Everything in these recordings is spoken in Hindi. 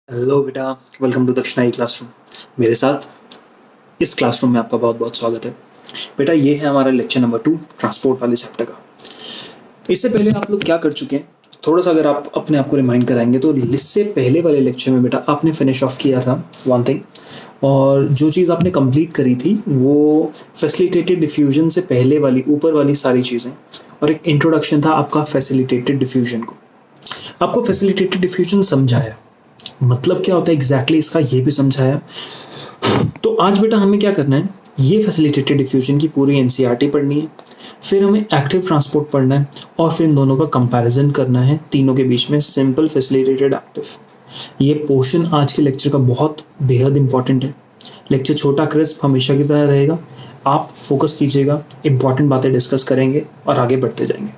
हेलो बेटा, वेलकम टू दक्षिणाई क्लासरूम। मेरे साथ इस क्लासरूम में आपका बहुत बहुत स्वागत है। बेटा, ये है हमारा लेक्चर नंबर 2 ट्रांसपोर्ट वाले चैप्टर का। इससे पहले आप लोग क्या कर चुके हैं, थोड़ा सा अगर आप अपने आप को रिमाइंड कराएंगे तो इससे पहले वाले लेक्चर में बेटा आपने फिनिश ऑफ किया था वन थिंग, और जो चीज़ आपने कंप्लीट करी थी वो फैसिलिटेटेड डिफ्यूजन से पहले वाली ऊपर वाली सारी चीज़ें, और एक इंट्रोडक्शन था आपका फैसिलिटेटेड डिफ्यूजन को। आपको फैसिलिटेटेड डिफ्यूजन समझाया, मतलब क्या होता है एग्जैक्टली इसका ये भी समझाया। तो आज बेटा हमें क्या करना है, ये फैसिलिटेटेड डिफ्यूजन की पूरी एनसीईआरटी पढ़नी है, फिर हमें एक्टिव ट्रांसपोर्ट पढ़ना है, और फिर इन दोनों का कंपैरिजन करना है तीनों के बीच में, सिंपल, फैसिलिटेटेड, एक्टिव। ये पोर्शन आज के लेक्चर का बहुत बेहद इंपॉर्टेंट है। लेक्चर छोटा क्रिस्प हमेशा की तरह रहेगा, आप फोकस कीजिएगा, इंपॉर्टेंट बातें डिस्कस करेंगे और आगे बढ़ते जाएंगे।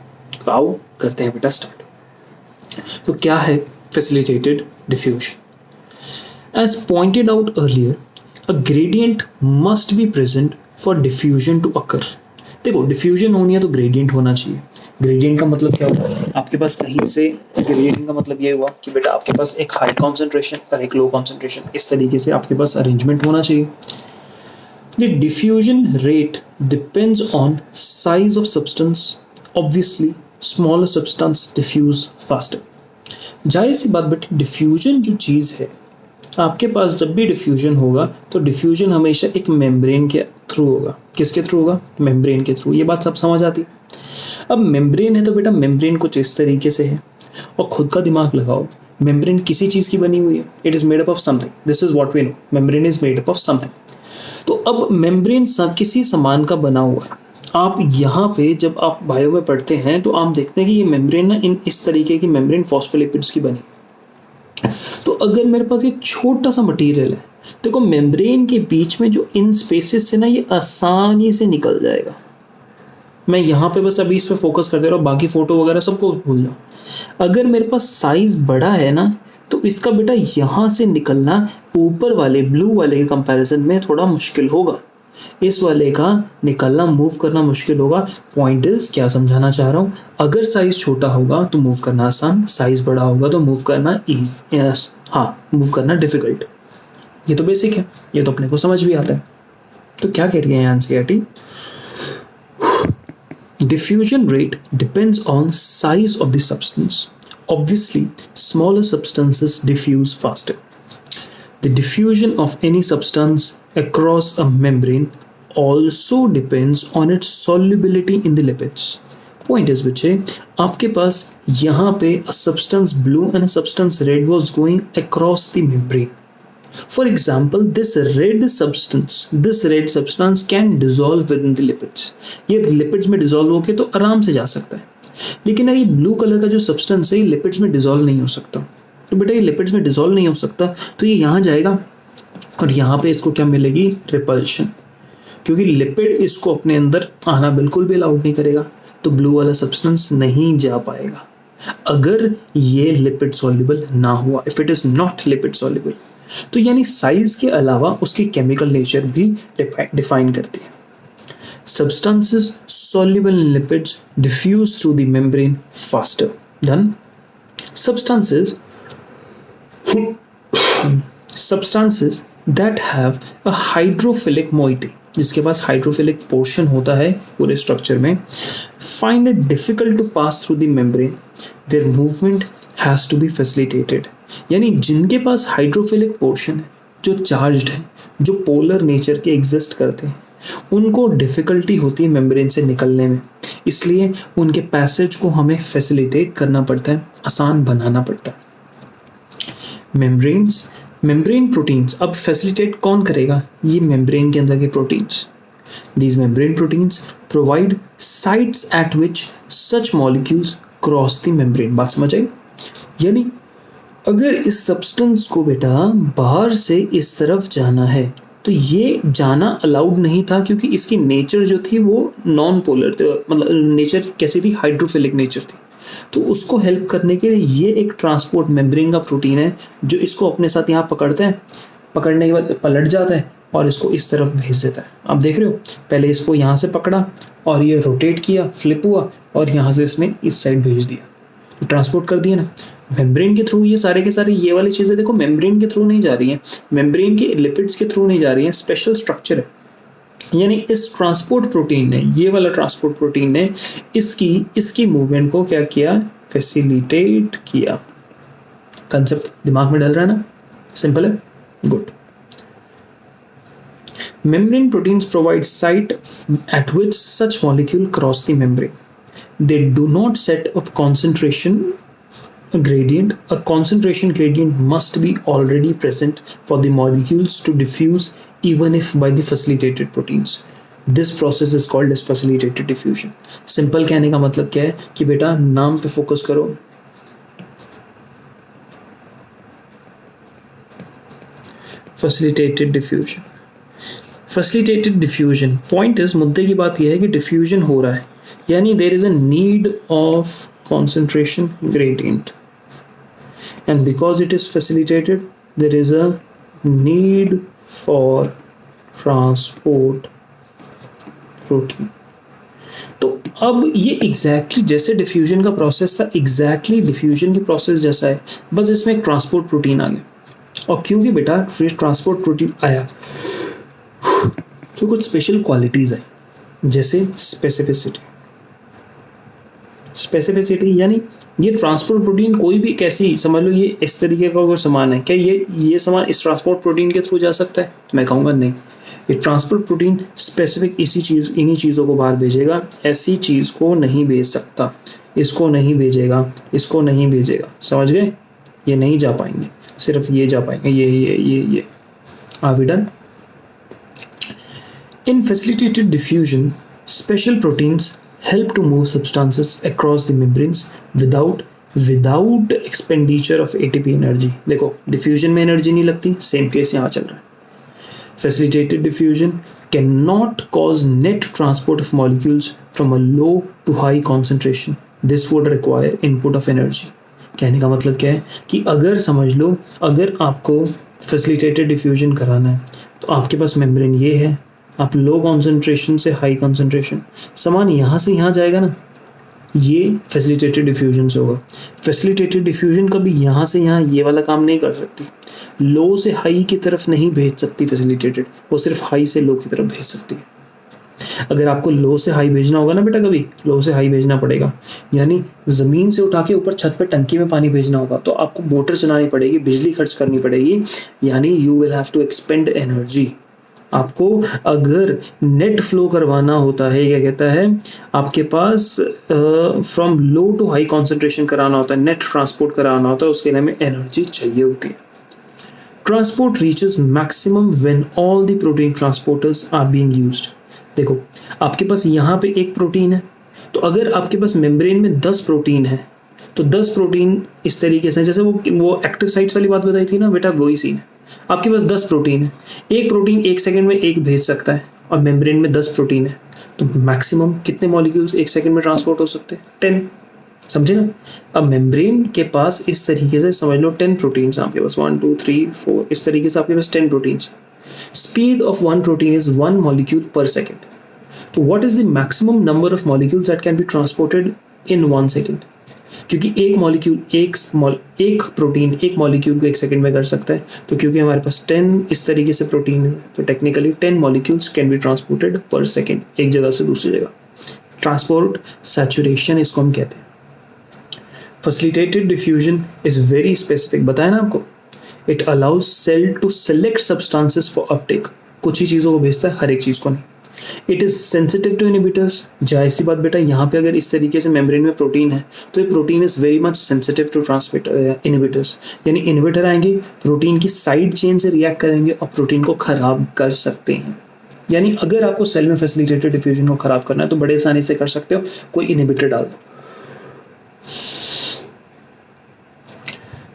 तो आओ करते हैं बेटा स्टार्ट। तो क्या है facilitated diffusion? As pointed out earlier, a gradient must be present for diffusion to occur. देखो, डिफ्यूजन होनी है तो ग्रेडियंट होना चाहिए। ग्रेडियंट का मतलब क्या हुआ, आपके पास कहीं से ग्रेडियंट का मतलब ये हुआ कि बेटा आपके पास एक हाई कॉन्सेंट्रेशन और एक लो कॉन्सेंट्रेशन, इस तरीके से आपके पास अरेंजमेंट होना चाहिए। The diffusion rate depends on size of substance. Obviously, smaller substance diffuse faster. जाहिर सी बात बेटा, डिफ्यूजन जो चीज़ है, आपके पास जब भी डिफ्यूजन होगा तो डिफ्यूजन हमेशा एक मेम्ब्रेन के थ्रू होगा। किसके थ्रू होगा? मेम्ब्रेन के थ्रू। ये बात सब समझ आती। अब मेम्ब्रेन है तो बेटा मेम्ब्रेन कुछ इस तरीके से है, और खुद का दिमाग लगाओ, मेम्ब्रेन किसी चीज़ की बनी हुई है, it is made up of something. This is what we know, membrane is made up of something. तो अब मेम्ब्रेन किसी सामान का बना हुआ है। आप यहाँ पे जब आप बायो में पढ़ते हैं तो आप देखते हैं कि ये मेम्ब्रेन ना इस तरीके की मेम्ब्रेन फॉस्फोलिपिड्स की बनी। तो अगर मेरे पास ये छोटा सा मटेरियल है, देखो मेम्ब्रेन के बीच में जो इन स्पेसेस से ना ये आसानी से निकल जाएगा। मैं यहाँ पे बस अभी इस पे फोकस करते रहो, बाकी फोटो वगैरह सबको भूल जाओ। अगर मेरे पास साइज बड़ा है ना, तो इसका बेटा यहाँ से निकलना ऊपर वाले ब्लू वाले के कंपैरिजन में थोड़ा मुश्किल होगा। इस वाले का निकलना, मूव करना मुश्किल होगा। पॉइंट इज, क्या समझाना चाह रहा हूँ, अगर साइज छोटा होगा तो मूव करना आसान, साइज बड़ा होगा तो मूव करना मूव करना डिफिकल्ट। ये तो बेसिक है, ये तो अपने को समझ भी आता है। तो क्या कह रही है NCERT? Diffusion rate depends on size of the substance. Obviously, smaller substances diffuse faster. The diffusion of any substance across a membrane also depends on its solubility in the lipids. Point is बच्चे, आपके पास यहाँ पे a substance blue and a substance red was going across the membrane. For example, this red substance can dissolve within the lipids. ये lipids में dissolve होके तो आराम से जा सकता है, लेकिन ये ब्लू कलर का जो सब्सटेंस है ये लिपिड्स में डिसॉल्व नहीं हो सकता। तो बेटा ये लिपिड्स में डिसॉल्व नहीं हो सकता तो ये यहाँ जाएगा, और यहाँ पे इसको क्या मिलेगी? रिपल्शन, क्योंकि लिपिड इसको अपने अंदर आना बिल्कुल भी अलाउड नहीं करेगा, तो ब्लू वाला सब्सटेंस नहीं जा पाएगा अगर ये लिपिड सॉल्युबल ना हुआ, if it is not lipid soluble. तो यानी साइज के अलावा उसकी केमिकल नेचर भी डिफाइन करती है। Substances soluble in lipids diffuse through the membrane faster than substances that have a hydrophilic moiety, जिसके पास हाइड्रोफिलिक पोर्शन होता है पूरे स्ट्रक्चर में, find it difficult to pass through the membrane. Their movement has to be facilitated. यानी जिनके पास हाइड्रोफिलिक पोर्शन है, जो चार्ज्ड है, जो पोलर नेचर के एग्जिस्ट करते हैं, उनको डिफिकल्टी होती है मेम्ब्रेन से निकलने में, इसलिए उनके पैसेज को हमें फैसिलिटेट करना पड़ता है, आसान बनाना पड़ता है। मेम्ब्रेन प्रोटीन्स अब फैसिलिटेट कौन करेगा? ये मेम्ब्रेन के अंदर के proteins. These membrane proteins provide sites at which such molecules cross the membrane. बात समझ आई? यानी अगर इस सब्सटेंस को बेटा बाहर से इस तरफ जाना है तो ये जाना अलाउड नहीं था, क्योंकि इसकी नेचर जो थी वो नॉन पोलर थी, मतलब नेचर कैसी थी? हाइड्रोफिलिक नेचर थी। तो उसको हेल्प करने के लिए ये एक ट्रांसपोर्ट मेम्ब्रेन का प्रोटीन है जो इसको अपने साथ यहाँ पकड़ता है, पकड़ने के बाद पलट जाता है और इसको इस तरफ भेज देता है। आप देख रहे हो, पहले इसको यहाँ से पकड़ा और ये रोटेट किया, फ्लिप हुआ, और यहाँ से इसने इस साइड भेज दिया। ट्रांसपोर्ट कर दिए ना। मेम्ब्रेन के थ्रू ये सारे के सारे ये वाली चीजें देखो मेम्ब्रेन के थ्रू नहीं जा रही हैं, मेम्ब्रेन के लिपिड्स के थ्रू नहीं जा रही हैं, स्पेशल स्ट्रक्चर है। यानी इस ट्रांसपोर्ट प्रोटीन ने, ये वाला ट्रांसपोर्ट प्रोटीन ने इसकी मूवमेंट को क्या किया, फैसिलिटेट किया। कंसेप्ट दिमाग में डल रहा है ना, सिंपल है, good. Membrane proteins provide site at which such molecule cross the membrane. They do not set up concentration gradient. A concentration gradient must be already present for the molecules to diffuse even if by the facilitated proteins. This process is called as facilitated diffusion. Simple कहने का मतलब क्या है कि बेटा नाम पे फोकस करो। Facilitated diffusion. Facilitated diffusion, point is, मुद्दे की बात यह है कि डिफ्यूजन हो रहा है, यानी there is a need of concentration gradient, and because it is facilitated there is a need for transport protein. तो अब ये एग्जैक्टली जैसे डिफ्यूजन का प्रोसेस था, एग्जैक्टली डिफ्यूजन के प्रोसेस जैसा है, बस इसमें एक ट्रांसपोर्ट प्रोटीन आ गया। और क्योंकि बेटा फिर ट्रांसपोर्ट प्रोटीन आया तो कुछ स्पेशल क्वालिटीज है, जैसे स्पेसिफिसिटी यानी ये ट्रांसपोर्ट प्रोटीन कोई भी कैसी समझ लो, ये इस तरीके का कोई सामान है क्या, ये सामान इस ट्रांसपोर्ट प्रोटीन के थ्रू जा सकता है? तो मैं कहूँगा नहीं। ये ट्रांसपोर्ट प्रोटीन स्पेसिफिक इन्हीं चीज़ों को बाहर भेजेगा, ऐसी चीज़ को नहीं भेज सकता, इसको नहीं भेजेगा, इसको नहीं भेजेगा, समझ गए? ये नहीं जा पाएंगे, सिर्फ ये जा पाएंगे, ये are we done? In facilitated diffusion, special proteins help to move substances across the membranes without expenditure of ATP energy. देखो diffusion में energy नहीं लगती, same case यहाँ चल रहा है। Facilitated diffusion cannot cause net transport of molecules from a low to high concentration. This would require input of energy. कहने का मतलब क्या है कि अगर समझ लो, अगर आपको facilitated diffusion कराना है तो आपके पास membrane ये है, आप लो कॉन्सेंट्रेशन से हाई कॉन्सेंट्रेशन, सामान यहाँ से यहाँ जाएगा ना, ये फैसिलिटेटेड डिफ्यूजन से होगा। फैसिलिटेटेड डिफ्यूजन कभी यहाँ से यहाँ ये वाला काम नहीं कर सकती, लो से हाई की तरफ नहीं भेज सकती फैसिलिटेटेड, वो सिर्फ हाई से लो की तरफ भेज सकती है। अगर आपको लो से हाई भेजना होगा ना बेटा, कभी लो से हाई भेजना पड़ेगा, यानी ज़मीन से उठा के ऊपर छत पे टंकी में पानी भेजना होगा तो आपको मोटर चलानी पड़ेगी, बिजली खर्च करनी पड़ेगी, यानी you will have to expend energy. आपको अगर नेट फ्लो करवाना होता है, क्या कहता है, आपके पास from low to high concentration कराना होता है, नेट ट्रांसपोर्ट कराना होता है, उसके लिए हमें एनर्जी चाहिए होती है। Transport reaches maximum when all the protein transporters are being used. देखो आपके पास यहाँ पे एक प्रोटीन है, तो अगर आपके पास मेम्ब्रेन में 10 प्रोटीन है तो 10 प्रोटीन इस तरीके से, जैसे वो एक्टिव साइट्स वाली बात बताई थी ना बेटा, वही सीन है। आपके पास 10 प्रोटीन है, एक प्रोटीन 1 सेकंड में एक भेज सकता है, और मेम्ब्रेन में 10 प्रोटीन है, तो मैक्सिमम कितने मॉलिक्यूल्स 1 सेकंड में ट्रांसपोर्ट हो सकते हैं? 10। समझे ना? अब मेम्ब्रेन के पास इस तरीके से समझ लो 10 प्रोटीन्स आपके पास, 1 2 3 4 इस तरीके से आपके पास 10 proteins. Speed of 1 protein is 1 molecule पर सेकेंड। तो what is the maximum number of molecules that can be transported in 1 second? क्योंकि एक प्रोटीन एक मॉलिक्यूल को 1 सेकंड में कर सकता है, तो क्योंकि हमारे पास 10 इस तरीके से प्रोटीन है, तो technically 10 molecules can be transported पर सेकंड, एक जगह से दूसरी जगह। ट्रांसपोर्ट सैचुरेशन इसको हम कहते हैं। Facilitated diffusion is very specific, बताया ना आपको। It allows cell to select substances for uptake, कुछ ही चीज़ों को भेजता है, हर एक चीज़ को नहीं। It is sensitive to inhibitors, जाहिर सी बात बेटा, यहाँ पे अगर इस तरीके से मेम्ब्रेन में प्रोटीन है तो ये protein is very much sensitive to transmitter inhibitors, यानी इनहिबिटर आएंगे, प्रोटीन की साइड चेन से रिएक्ट करेंगे और प्रोटीन को खराब कर सकते हैं। यानी अगर आपको सेल में फैसिलिटेटेड डिफ्यूजन को खराब करना है तो बड़े आसानी से कर सकते हो, कोई इनहिबिटर डाल दो।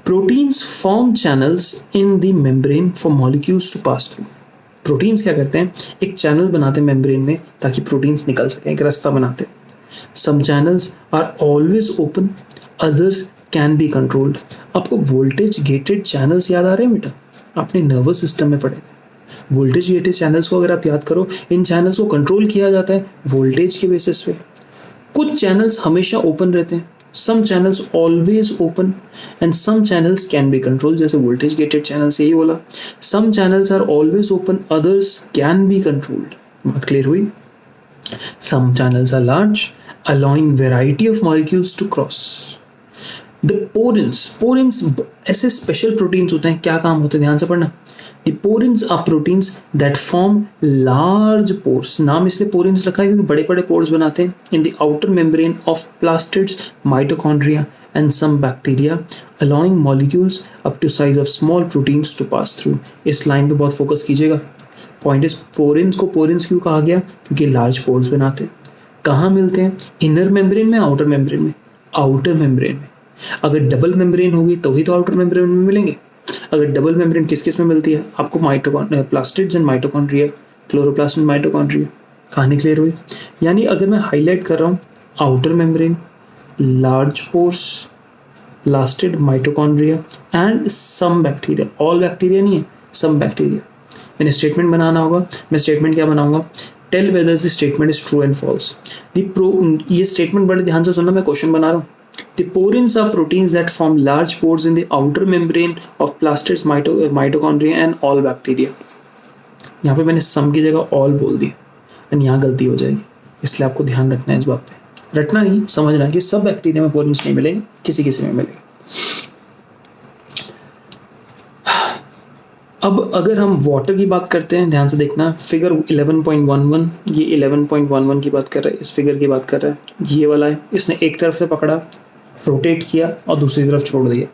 Proteins form channels in the membrane for molecules to pass through. Proteins क्या करते हैं, एक चैनल बनाते हैं मेम्ब्रेन में ताकि प्रोटीन्स निकल सकें, एक रास्ता बनाते हैं। Some channels are always open, others can be controlled. आपको वोल्टेज गेटेड चैनल्स याद आ रहे हैं बेटा, आपने नर्वस सिस्टम में पढ़े थे। वोल्टेज गेटेड चैनल्स को अगर आप याद करो, इन चैनल्स को कंट्रोल किया जाता है वोल्टेज के बेसिस पे। कुछ चैनल्स हमेशा ओपन रहते हैं, some channels always open and some channels can be control, जैसे वोल्टेज गेटेड चैनल्स यही बोला, some channels are always open others can be controlled. बात क्लियर हुई? Some channels are large allowing variety of molecules to cross. The porins ऐसे स्पेशल प्रोटीन्स होते हैं, क्या काम होते हैं ध्यान से पढ़ना। The porins are proteins that form large pores, नाम इसलिए पोरेंस रखा है क्योंकि बड़े बड़े पोर्स बनाते हैं, in the outer membrane of plastids, mitochondria and some bacteria, allowing molecules up to size of small proteins to pass through. इस लाइन पे बहुत फोकस कीजिएगा। पॉइंट इज पोरेंस को पोरेंस क्यों कहा गया? क्योंकि लार्ज पोर्स बनाते हैं। कहाँ मिलते हैं? इनर मेम्ब्रेन में, आउटर मेम्ब्रेन में? आउटर मेम्ब्रेन में। अगर डबल मेम्ब्रेन होगी तो ही तो आउटर मेम्ब्रेन में मिलेंगे। अगर डबल मेम्ब्रेन किस किस में मिलती है आपको? Plastids and mitochondria, chloroplast and mitochondria. कहानी क्लियर हुई? यानी अगर मैं हाईलाइट कर रहा हूँ outer membrane, large pores, plastid, mitochondria and some bacteria, all bacteria नहीं है, सम बैक्टीरिया। मैंने स्टेटमेंट बनाना होगा, मैं स्टेटमेंट क्या बनाऊंगा? Tell whether this statement is true and false. ये स्टेटमेंट बड़े ध्यान से सुनना, मैं क्वेश्चन बना रहा हूँ। The porins are proteins that form large pores in the outer membrane of plastids, mitochondria and all bacteria. यहाँ पे मैंने सम की जगह ऑल बोल दिया एंड यहाँ गलती हो जाएगी, इसलिए आपको ध्यान रखना है इस बात पे। रटना नहीं, समझना है कि सब बैक्टीरिया में पोरिन्स नहीं मिलेंगे, किसी किसी में मिलेंगे। अब अगर हम वाटर की बात करते हैं, ध्यान से देखना, फिगर 11.11, ये 11.11 की बात कर रहा है, इस फिगर की बात कर रहा है, ये वाला है। इसने एक तरफ से पकड़ा, रोटेट किया और दूसरी तरफ छोड़ दिया।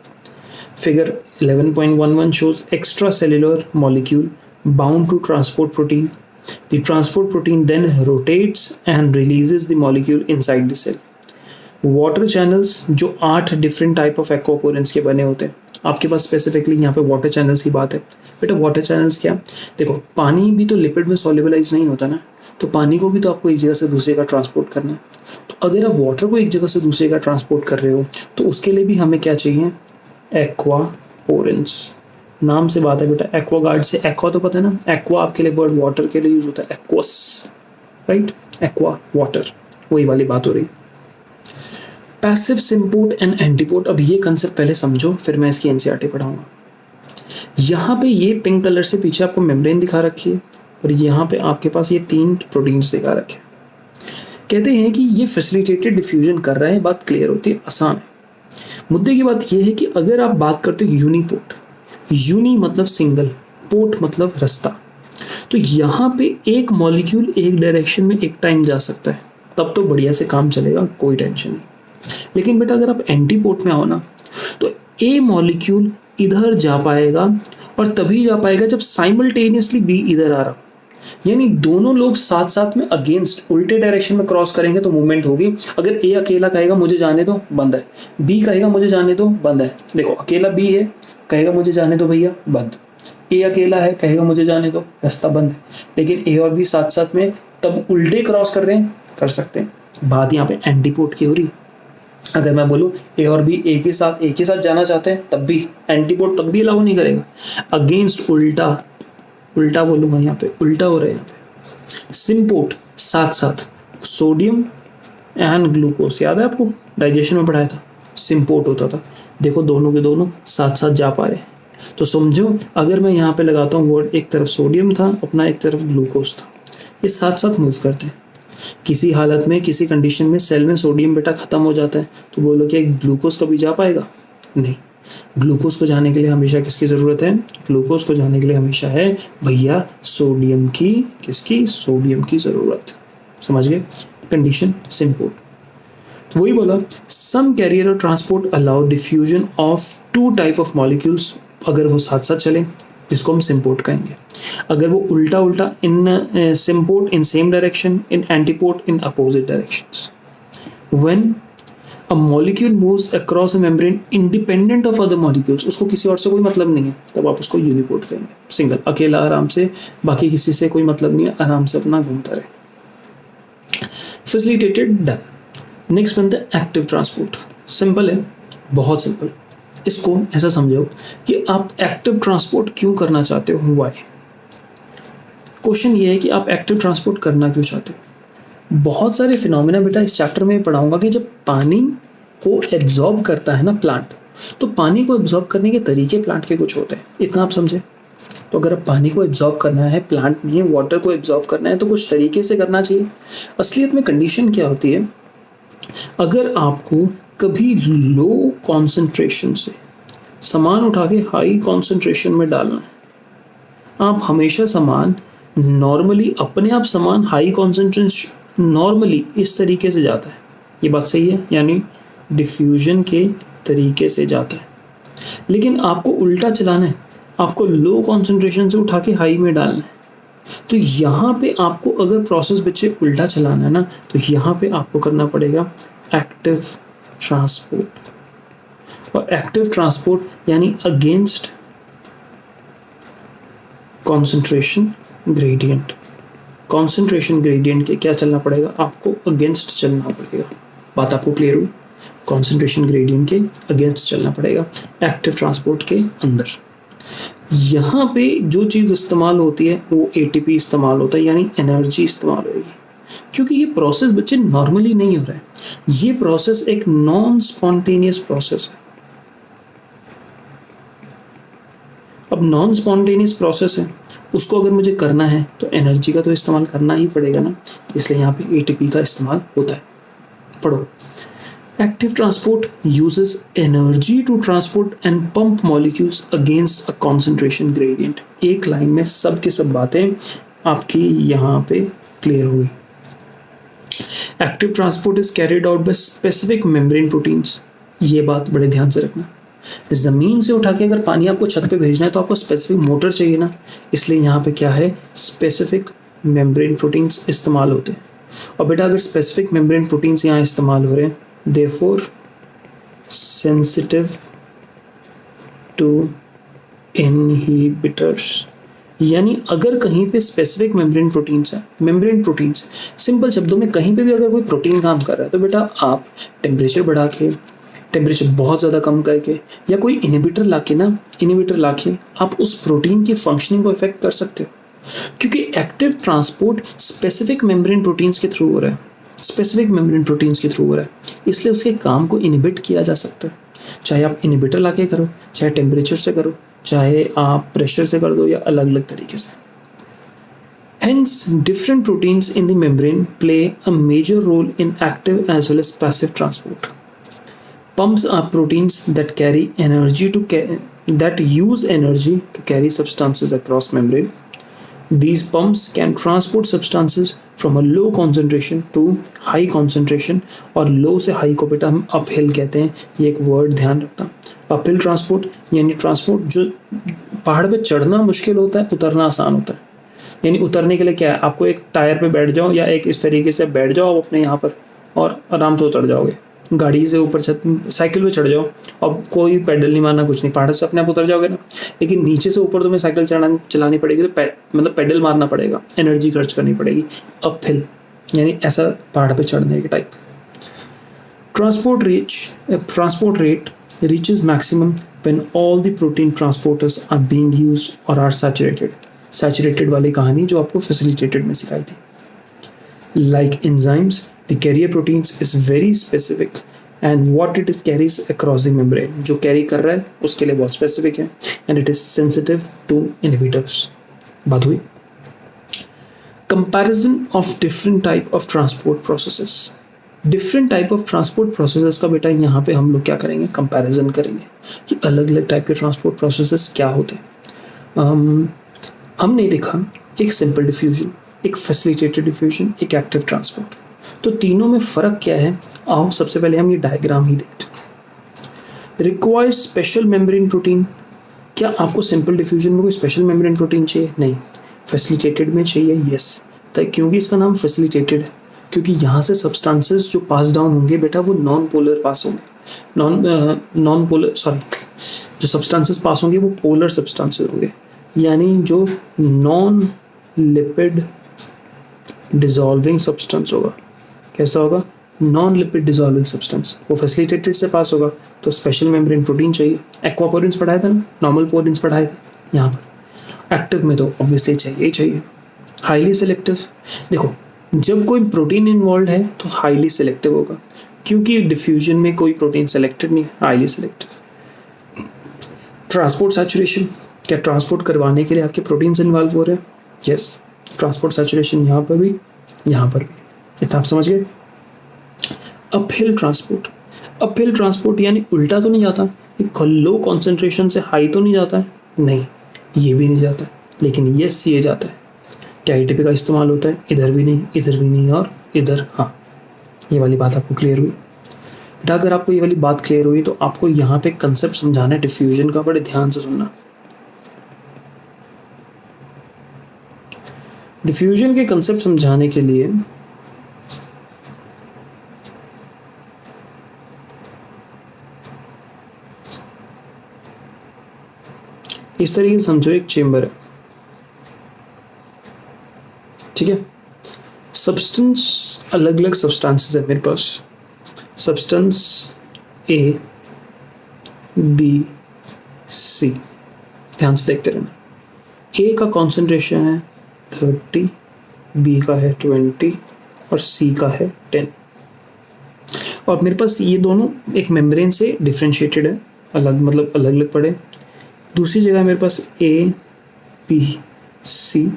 Figure 11.11 shows extracellular molecule bound to transport protein. The transport protein then rotates and releases the molecule inside the cell. Water channels जो 8 डिफरेंट टाइप ऑफ एक्वापोरेंस के बने होते हैं, आपके पास स्पेसिफिकली यहाँ पे वाटर चैनल्स की बात है। बेटा वाटर चैनल्स क्या? देखो पानी भी तो लिपिड में सॉल्युबलाइज नहीं होता ना, तो पानी को भी तो आपको एक जगह से दूसरे का ट्रांसपोर्ट करना है। तो अगर आप वाटर को एक जगह से दूसरे का ट्रांसपोर्ट कर रहे हो तो उसके लिए भी हमें क्या चाहिए? एक्वापोरेंस। नाम से बात है बेटा, एक्वागार्ड से, एक्वा तो पता है ना, एक्वा आपके लिए वर्ड वाटर के लिए यूज होता है, एक्वस, राइट? एक्वा वाटर, वही वाली बात हो रही है। पैसिव सिम्पोर्ट एंड एंटीपोर्ट, अब ये कंसेप्ट पहले समझो फिर मैं इसकी एनसीईआरटी पढ़ाऊंगा। यहाँ पे ये पिंक कलर से पीछे आपको मेम्ब्रेन दिखा रखी है और यहाँ पे आपके पास ये 3 प्रोटीन्स दिखा रखे हैं। कहते हैं कि ये फैसिलिटेटेड डिफ्यूजन कर रहा है, बात क्लियर होती है, आसान है। मुद्दे की बात ये है कि अगर आप बात करते हो यूनिपोर्ट, यूनि मतलब सिंगल, पोर्ट मतलब रास्ता, तो यहाँ पे एक मॉलिक्यूल एक डायरेक्शन में एक टाइम जा सकता है, तब तो बढ़िया से काम चलेगा, कोई टेंशन नहीं। लेकिन बेटा अगर आप एंटीपोर्ट में आओ ना, तो ए मॉलिक्यूल इधर जा पाएगा और तभी जा पाएगा जब साइमल्टेनियसली बी इधर आ रहा, यानी दोनों लोग साथ साथ में अगेंस्ट उल्टे डायरेक्शन में क्रॉस करेंगे तो मूवमेंट होगी। अगर ए अकेला कहेगा मुझे जाने दो, बंद है, बी कहेगा मुझे जाने दो, बंद है। देखो अकेला बी है, कहेगा मुझे जाने दो भैया, बंद। ए अकेला है, कहेगा मुझे जाने दो, रास्ता बंद है। लेकिन ए और बी साथ साथ में तब उल्टे क्रॉस कर रहे हैं, कर सकते हैं। बात यहाँ पे एंटीपोर्ट की हो रही है। अगर मैं बोलूँ ए और बी एक ही साथ जाना चाहते हैं, तब भी एंटीपोर्ट तब भी अलाउ नहीं करेगा। अगेंस्ट उल्टा बोलूँगा, यहाँ पे उल्टा हो रहा है। यहाँ पे सिम्पोर्ट साथ साथ, सोडियम एंड ग्लूकोज, याद है आपको डाइजेशन में पढ़ाया था, सिम्पोर्ट होता था। देखो दोनों के दोनों साथ साथ जा पा रहे हैं। तो समझो अगर मैं यहाँ पे लगाता हूँ वर्ड, एक तरफ सोडियम था अपना, एक तरफ ग्लूकोज था, ये साथ साथ मूव करते हैं। किसी हालत में, किसी कंडीशन में सेल में सोडियम बेटा खत्म हो जाता है, तो बोलो कि ग्लूकोज कभी जा पाएगा? नहीं। ग्लूकोज को जाने के लिए हमेशा किसकी ज़रूरत है? ग्लूकोज को जाने के लिए हमेशा है भैया सोडियम की, किसकी? सोडियम की ज़रूरत। समझ गए? Condition symport. वही बोला, सम कैरियर और transport allow diffusion of 2 type of molecules, अगर वो साथ साथ चलें, जिसको हम सिम्पोर्ट कहेंगे। अगर वो उल्टा उल्टा, in symport in same direction, in antiport in opposite directions. When a molecule moves across a membrane independent of other molecules, उसको किसी और से कोई मतलब नहीं है, तब आप उसको यूनिपोर्ट कहेंगे। सिंगल, अकेला आराम से, बाकी किसी से कोई मतलब नहीं है, आराम से अपना घूमता रहे। Facilitated, done. नेक्स्ट बनता है एक्टिव ट्रांसपोर्ट। सिंपल है, बहुत सिंपल। इसको ऐसा समझो कि आप एक्टिव ट्रांसपोर्ट क्यों करना चाहते हो, व्हाई। क्वेश्चन ये है कि आप एक्टिव ट्रांसपोर्ट करना क्यों चाहते हो। बहुत सारे फिनोमेना बेटा इस चैप्टर में पढ़ाऊंगा कि जब पानी को एब्जॉर्ब करता है ना प्लांट, तो पानी को एब्जॉर्ब करने के तरीके प्लांट के कुछ होते हैं, इतना आप समझे। तो अगर आप पानी को एब्जॉर्ब करना है, प्लांट में वाटर को एब्जॉर्ब करना है, तो कुछ तरीके से करना चाहिए। असलियत में कंडीशन क्या होती है, अगर आपको कभी लो कॉन्सेंट्रेशन से सामान उठा के हाई कॉन्सेंट्रेशन में डालना है, आप हमेशा सामान नॉर्मली, अपने आप सामान हाई कॉन्सेंट्रेशन नॉर्मली इस तरीके से जाता है, ये बात सही है, यानी डिफ्यूजन के तरीके से जाता है। लेकिन आपको उल्टा चलाना है, आपको लो कॉन्सेंट्रेशन से उठा के हाई में डालना है। तो यहाँ पे आपको अगर प्रोसेस बच्चे उल्टा चलाना है ना, तो यहाँ पे आपको करना पड़ेगा एक्टिव ट्रांसपोर्ट। और एक्टिव ट्रांसपोर्ट यानी against concentration gradient. Concentration gradient के क्या चलना पड़ेगा, आपको अगेंस्ट चलना पड़ेगा। बात आपको क्लियर हुई? कॉन्सेंट्रेशन ग्रेडियंट के अगेंस्ट चलना पड़ेगा एक्टिव ट्रांसपोर्ट के अंदर। यहाँ पे जो चीज़ इस्तेमाल होती है वो एटीपी इस्तेमाल होता है, यानी एनर्जी इस्तेमाल होगी। क्योंकि ये प्रोसेस बच्चे नॉर्मली नहीं हो रहा है, ये प्रोसेस एक नॉन स्पॉन्टेनियस प्रोसेस है। अब नॉन स्पॉन्टेनियस प्रोसेस है, उसको अगर मुझे करना है तो एनर्जी का तो इस्तेमाल करना ही पड़ेगा ना, इसलिए यहाँ पे एटीपी का इस्तेमाल होता है। पढ़ो, active transport uses energy to transport and pump molecules against a concentration gradient। एक लाइन में सब के सब बातें आपकी यहाँ पे क्लियर हुई। Active transport is carried out by specific membrane proteins। ये बात बड़े ध्यान से रखना। जमीन से उठा के अगर पानी आपको छत पे भेजना है तो आपको स्पेसिफिक मोटर चाहिए ना, इसलिए यहाँ पे क्या है, स्पेसिफिक मेम्ब्रेन प्रोटीन्स इस्तेमाल होते हैं। और बेटा अगर स्पेसिफिक मेम्ब्रेन प्रोटीन्स यहाँ इस्तेमाल हो रहे हैं, therefore sensitive to inhibitors। यानी अगर कहीं पे स्पेसिफिक मेम्ब्रेन प्रोटीन्स है, मेम्ब्रेन प्रोटीन्स सिंपल शब्दों में कहीं पे भी अगर कोई प्रोटीन काम कर रहा है तो बेटा आप टेम्परेचर बढ़ा के, टेम्परेचर बहुत ज़्यादा कम करके, या कोई इनहिबिटर लाके आप उस प्रोटीन की फंक्शनिंग को इफेक्ट कर सकते हो। क्योंकि active transport specific membrane proteins के थ्रू हो रहा है, स्पेसिफिक मेम्ब्रेन प्रोटीन्स के थ्रू हो रहा है, इसलिए उसके काम को इनहिबिट किया जा सकता है। चाहे आप इनहिबिटर लाके करो, चाहे टेम्परेचर से करो, चाहे आप प्रेशर से कर दो, या अलग अलग तरीके से। Hence, different proteins in the membrane play a major role in active as well as passive transport। Pumps are proteins that use energy to carry substances across membrane। These pumps can transport substances from a low concentration to high concentration। और low से high को बेटा हम uphill कहते हैं, ये एक वर्ड ध्यान रखना। uphill transport यानी ट्रांसपोर्ट जो पहाड़ पे चढ़ना मुश्किल होता है, उतरना आसान होता है। यानी उतरने के लिए क्या है, आपको एक टायर पे बैठ जाओ या एक इस तरीके से बैठ जाओ अपने यहाँ पर और आराम से उतर जाओगे। गाड़ी से ऊपर साइकिल पे चढ़ जाओ, अब कोई पैडल नहीं मारना, कुछ नहीं, पहाड़ से अपने आप उतर जाओगे ना। लेकिन नीचे से ऊपर तुम्हें साइकिल चलानी पड़ेगी, तो मतलब पैडल मारना पड़ेगा, एनर्जी खर्च करनी पड़ेगी। अपहिल यानी ऐसा पहाड़ पे चढ़ने के type. Transport rate reaches maximum when all the protein transporters are being used or are saturated। Saturated वाली कहानी जो आपको फैसिलिटेटेड में सिखाई थी। Like enzymes, the carrier proteins is very specific and what it carries across the membrane, जो कैरी कर रहा है उसके लिए बहुत स्पेसिफिक है, and it is sensitive to inhibitors। बात हुई। Comparison of different type of transport processes। Different type of transport processes का बेटा यहाँ पे हम लोग क्या करेंगे, कंपैरिजन करेंगे कि अलग अलग टाइप के ट्रांसपोर्ट प्रोसेसेस क्या होते हैं। हमने देखा एक सिंपल डिफ्यूजन, एक फैसिलिटेटेड डिफ्यूजन, एक एक्टिव ट्रांसपोर्ट। तो तीनों में फ़र्क क्या है, आओ सबसे पहले हम ये डायग्राम ही देखते हैं। Requires special membrane protein. क्या आपको सिंपल डिफ्यूजन में कोई स्पेशल मेम्ब्रेन प्रोटीन चाहिए? नहीं। फैसिलिटेटेड में चाहिए? यस। क्योंकि इसका नाम फैसिलिटेटेड है, क्योंकि यहाँ से सब्सटेंसेस जो पास डाउन होंगे बेटा वो नॉन पोलर पास होंगे, नॉन पोलर सॉरी जो सब्सटेंसेस पास होंगे वो पोलर सब्सटेंसेस होंगे, यानी जो नॉन लिपिड डिसॉल्विंग सब्सटेंस होगा। कैसा होगा? नॉन लिपिड डिसॉल्विंग सब्सटेंस, वो फैसिलिटेटेड से पास होगा, तो स्पेशल मेम्ब्रेन प्रोटीन चाहिए। एक्वापोरिन्स पढ़ाए थे ना, नॉर्मल पोरिन्स पढ़ाए थे। यहाँ पर एक्टिव में तो ऑब्वियसली चाहिए ही चाहिए। हाईली सिलेक्टिव, देखो जब कोई प्रोटीन इन्वॉल्व है तो हाईली सेलेक्टिव होगा, क्योंकि डिफ्यूजन में कोई प्रोटीन सेलेक्टेड नहीं, हाईली सेलेक्टिव। ट्रांसपोर्ट सैचुरेशन, क्या ट्रांसपोर्ट करवाने के लिए आपके प्रोटीन्स इन्वॉल्व हो रहे हैं? यस, ट्रांसपोर्ट सैचुरेशन यहाँ पर भी, यहाँ पर भी। इतना आप समझ गए। अपहिल ट्रांसपोर्ट, अपहिल ट्रांसपोर्ट यानी उल्टा तो नहीं जाता, लो कॉन्सेंट्रेशन से हाई तो नहीं जाता है, नहीं ये भी नहीं जाता है, लेकिन यस ये जाता है। क्या एटीपी का इस्तेमाल होता है? इधर भी नहीं, इधर भी नहीं, और इधर हाँ। ये वाली बात आपको क्लियर हुई बेटा? अगर आपको ये वाली बात क्लियर हुई तो आपको यहाँ पे कंसेप्ट समझाना है डिफ्यूजन का, बड़े ध्यान से सुनना। डिफ्यूजन के कंसेप्ट समझाने के लिए इस तरीके से समझो, एक चेंबर है, ठीक है, सब्सटेंस, अलग अलग सब्सटेंसेस है मेरे पास, सब्सटेंस ए बी सी, ध्यान से देखते रहना। ए का कॉन्सेंट्रेशन है 30, बी का है 20 और सी का है 10। और मेरे पास ये दोनों एक मेम्ब्रेन से डिफ्रेंशिएटेड है, अलग मतलब अलग अलग पड़े। दूसरी जगह मेरे पास ए बी सी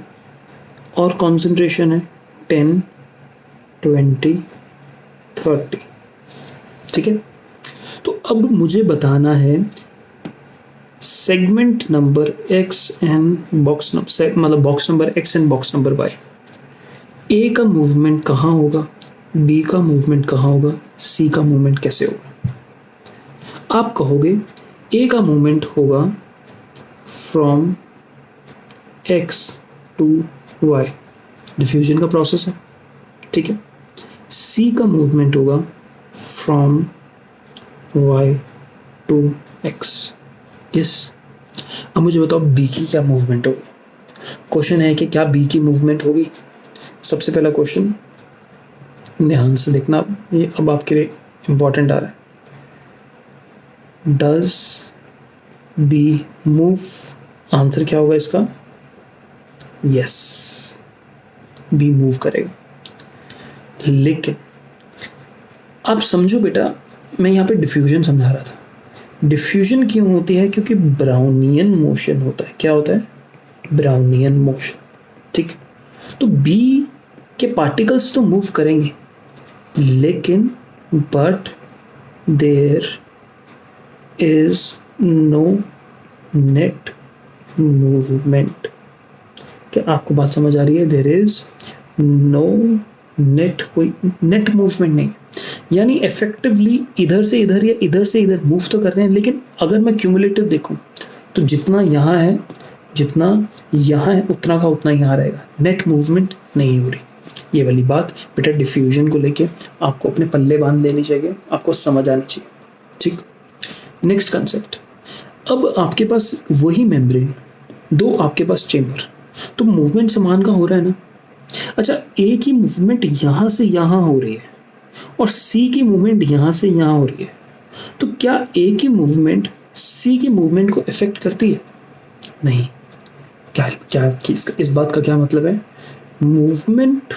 और कॉन्सेंट्रेशन है 10, 20, 30, ठीक है। तो अब मुझे बताना है segment number X and box number, मतलब box number X and box number Y. A का मूवमेंट कहाँ होगा, बी का मूवमेंट कहाँ होगा, सी का मूवमेंट कैसे होगा? आप कहोगे ए का मूवमेंट होगा from X to Y, diffusion का प्रोसेस है, ठीक है। सी का मूवमेंट होगा from Y to X, yes. अब मुझे बताओ बी की क्या मूवमेंट होगी? क्वेश्चन है कि क्या बी की मूवमेंट होगी? सबसे पहला क्वेश्चन ध्यान से देखना, ये अब आपके लिए इंपॉर्टेंट आ रहा है। Does B move? आंसर क्या होगा इसका? यस, बी मूव करेगा। लेकिन आप समझो बेटा, मैं यहाँ पे डिफ्यूजन समझा रहा था। डिफ्यूजन क्यों होती है? क्योंकि ब्राउनियन मोशन होता है। क्या होता है? ब्राउनियन मोशन, ठीक। तो बी के पार्टिकल्स तो मूव करेंगे, लेकिन but there is no net movement. क्या आपको बात समझ आ रही है? देयर इज नो नेट, कोई नेट मूवमेंट नहीं, यानी इफेक्टिवली इधर से इधर या इधर से इधर मूव तो कर रहे हैं, लेकिन अगर मैं क्यूमुलेटिव देखूं तो जितना यहाँ है, जितना यहाँ है, उतना का उतना यहाँ रहेगा, नेट मूवमेंट नहीं हो रही। ये वाली बात बेटा डिफ्यूजन को लेके आपको अपने पल्ले बांध लेनी चाहिए, आपको समझ आनी चाहिए, ठीक। नेक्स्ट कंसेप्ट, अब आपके पास वही मेम्ब्रेन, दो आपके पास चेंबर, तो मूवमेंट समान का हो रहा है ना। अच्छा, ए की मूवमेंट यहाँ से यहाँ हो रही है और सी की मूवमेंट यहाँ से यहाँ हो रही है, तो क्या ए की मूवमेंट सी की मूवमेंट को इफेक्ट करती है? नहीं। क्या क्या इस बात का क्या मतलब है? Movement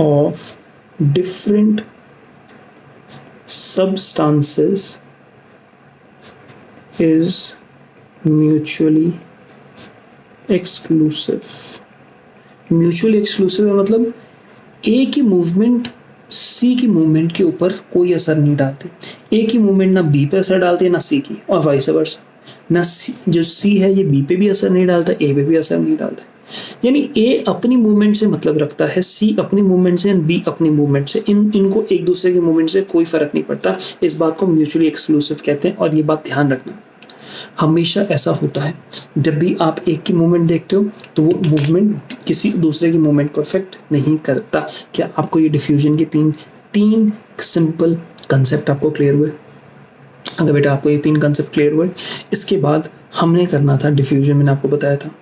of different substances is mutually exclusive। Mutually exclusive है मतलब ए की मूवमेंट सी की मूवमेंट के ऊपर कोई असर नहीं डालती। ए की मूवमेंट ना बी पे असर डालती है ना सी की, और वाइस वर्सा। ना सी, जो सी है ये बी पे भी असर नहीं डालता, ए पे भी असर नहीं डालता। यानी ए अपनी मूवमेंट से मतलब रखता है, सी अपनी मूवमेंट से, बी अपनी मूवमेंट से, इनको एक दूसरे की मूवमेंट से कोई फर्क नहीं पड़ता। इस बात को म्यूचुअली एक्सक्लूसिव कहते हैं, और ये बात ध्यान रखना, हमेशा ऐसा होता है जब भी आप एक की मूवमेंट देखते हो तो वो मूवमेंट किसी दूसरे की मूवमेंट को इफेक्ट नहीं करता। क्या आपको ये डिफ्यूजन के तीन सिंपल कंसेप्ट आपको क्लियर हुए? अगर बेटा आपको ये 3 कंसेप्ट क्लियर हुए, इसके बाद हमने करना था डिफ्यूजन। मैंने आपको बताया था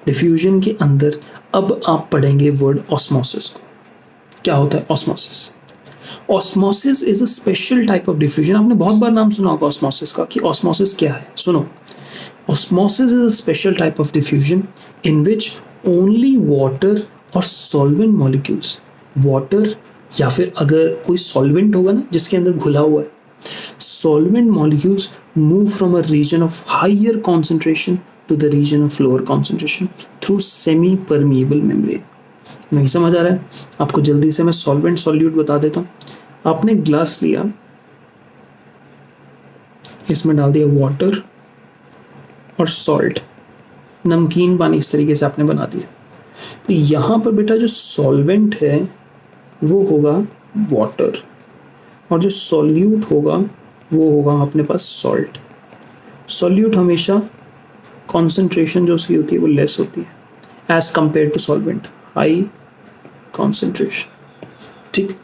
डिफ्यूजन के अंदर अब आप पढ़ेंगे वर्ड ऑस्मोसिस को। क्या होता है osmosis? Osmosis is a special type of diffusion. आपने बहुत बार नाम सुना होगा ऑस्मोसिस का, कि ऑस्मोसिस क्या है। सुनो, osmosis is a special type of diffusion in which only water और सॉल्वेंट मॉलिक्यूल्स वाटर या फिर अगर कोई सॉल्वेंट होगा ना जिसके अंदर घुला हुआ है, solvent molecules move from a region of higher concentration to the region of lower concentration through semi permeable membrane. नहीं समझ आ रहा है आपको? जल्दी से मैं सॉल्वेंट सॉल्यूट बता देता हूँ। आपने ग्लास लिया, इसमें डाल दिया वाटर और सॉल्ट, नमकीन पानी इस तरीके से आपने बना दिया। तो यहाँ पर बेटा जो सॉल्वेंट है वो होगा वाटर और जो सॉल्यूट होगा वो होगा अपने पास सॉल्ट। सॉल्यूट हमेशा कॉन्सेंट्रेशन जो उसकी होती है वो लेस होती है as compared to solvent, high concentration. ठीक,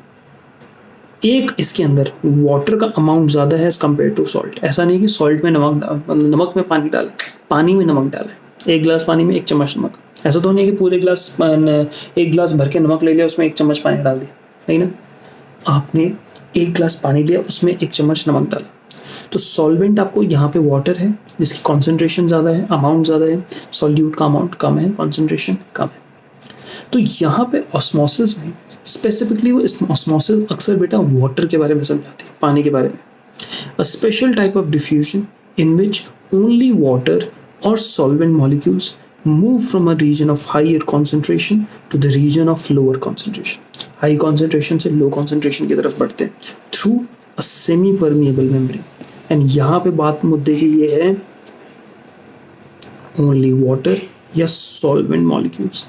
एक इसके अंदर वाटर का अमाउंट ज़्यादा है एज कंपेयर टू सॉल्ट। ऐसा नहीं कि सॉल्ट में नमक में पानी डाले, पानी में नमक डाले, एक गिलास पानी में 1 चम्मच नमक। ऐसा तो नहीं है कि पूरे गिलास 1 गिलास भर के नमक ले लिया उसमें 1 चम्मच पानी डाल दिया, नहीं ना। आपने 1 गिलास पानी लिया उसमें 1 चम्मच नमक डाला। तो सॉल्वेंट आपको यहाँ पे वाटर है जिसकी कॉन्सेंट्रेशन ज़्यादा है, अमाउंट ज़्यादा है, सॉल्यूट का अमाउंट कम है, कॉन्सेंट्रेशन कम है। तो यहाँ पे ऑस्मोसिस में स्पेसिफिकली वो ऑस्मोसिस अक्सर बेटा वाटर के बारे में समझाती है, पानी के बारे में। A special type of diffusion in which only water और solvent molecules move from a region of higher concentration to the region of lower concentration. High concentration से low concentration की तरफ बढ़ते हैं through a semi permeable membrane. And यहाँ पे बात मुद्दे की ये है only water या solvent molecules.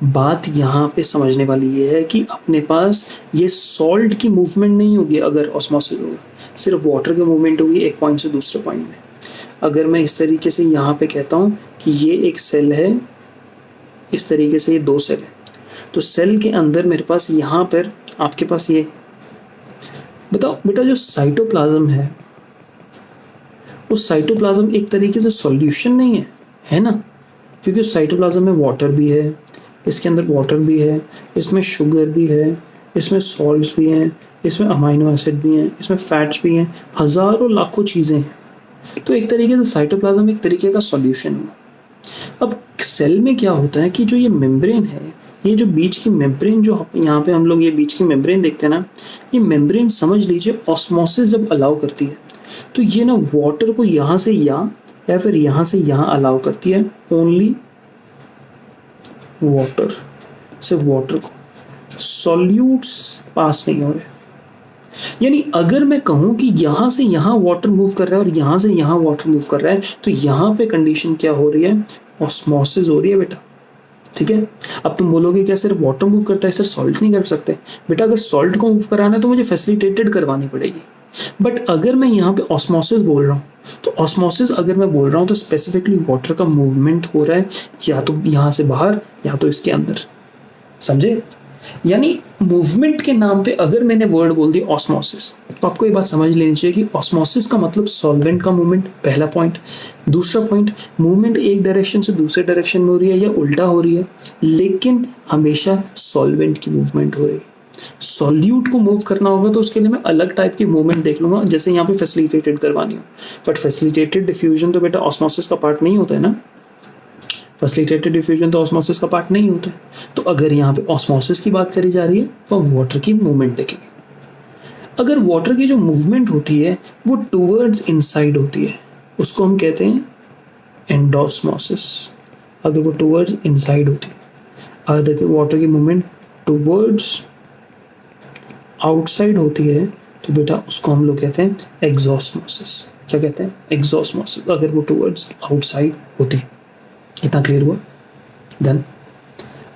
बात यहाँ पे समझने वाली ये है कि अपने पास ये सॉल्ट की मूवमेंट नहीं होगी अगर ऑस्मोसिस होगा, सिर्फ वाटर की मूवमेंट होगी एक पॉइंट से दूसरे पॉइंट में। अगर मैं इस तरीके से यहाँ पे कहता हूँ कि ये एक सेल है, इस तरीके से ये 2 सेल है, तो सेल के अंदर मेरे पास यहाँ पर आपके पास ये बताओ बेटा जो साइटोप्लाज्म है, उस साइटोप्लाज्म एक तरीके से सॉल्यूशन नहीं है, है ना? क्योंकि उस साइटोप्लाज्म में वाटर भी है, इसके अंदर वाटर भी है, इसमें शुगर भी है, इसमें सॉल्ट्स भी हैं, इसमें अमाइनो एसिड भी हैं, इसमें फैट्स भी हैं, हज़ारों लाखों चीज़ें हैं। तो एक तरीके से साइटोप्लाज्म एक तरीके का सॉल्यूशन है। अब सेल में क्या होता है कि जो ये मेम्ब्रेन है, ये जो बीच की मेम्ब्रेन जो यहाँ पे हम लोग ये बीच की मेम्ब्रेन देखते हैं ना, ये मेम्ब्रेन समझ लीजिए ऑस्मोसिस जब अलाउ करती है तो ये ना वाटर को यहाँ से यहाँ या फिर यहाँ से यहाँ अलाउ करती है, ओनली वाटर, सिर्फ वाटर को, सॉल्यूट्स पास नहीं हो रहे। यानी अगर मैं कहूँ कि यहाँ से यहाँ वाटर मूव कर रहा है और यहाँ से यहाँ वाटर मूव कर रहा है तो यहाँ पे कंडीशन क्या हो रही है? ऑस्मोसिस हो रही है बेटा। ठीक है, अब तुम बोलोगे क्या सिर्फ वाटर मूव करता है, सिर्फ सॉल्ट नहीं कर सकते? बेटा अगर सॉल्ट को मूव कराना है तो मुझे फैसिलिटेटेड करवानी पड़ेगी। बट अगर मैं यहाँ पे ऑस्मोसिस बोल रहा हूँ तो ऑस्मोसिस अगर मैं बोल रहा हूँ तो स्पेसिफिकली वाटर का मूवमेंट हो रहा है या तो यहाँ से बाहर या तो इसके अंदर, समझे? यानी मूवमेंट के नाम पे अगर मैंने वर्ड बोल दिया ऑस्मोसिस तो आपको ये बात समझ लेनी चाहिए कि ऑस्मोसिस का मतलब सॉल्वेंट का मूवमेंट, पहला पॉइंट। दूसरा पॉइंट, मूवमेंट एक डायरेक्शन से दूसरे डायरेक्शन में हो रही है या उल्टा हो रही है, लेकिन हमेशा सॉल्वेंट की मूवमेंट हो रही है। सॉल्यूट को मूव करना होगा तो उसके लिए मैं अलग टाइप की मूवमेंट देख लूंगा, जैसे यहाँ पे फैसिलिटेटेड करवानी हो। बट फैसिलिटेटेड डिफ्यूजन तो बेटा ऑस्मोसिस का पार्ट नहीं होता है ना, फैसिलिटेटेड डिफ्यूजन तो ऑस्मोसिस का पार्ट नहीं होता है। तो अगर यहाँ पे ऑस्मोसिस की बात करी जा रही है तो वाटर की मूवमेंट देखेंगे। अगर वाटर की जो मूवमेंट होती है वो टूवर्ड्स इनसाइड होती है, उसको हम कहते हैं एंडोस्मोसिस। अगर वो टूवर्ड्स इनसाइड होती है, अगर देखिए वाटर की मूवमेंट टूवर्ड्स आउटसाइड होती है तो बेटा उसको हम लोग कहते हैं एक्सोस्मोसिस। क्या कहते हैं? एक्सोस्मोसिस, अगर वो टूवर्ड्स आउटसाइड होती है। इतना क्लियर हुआ? देन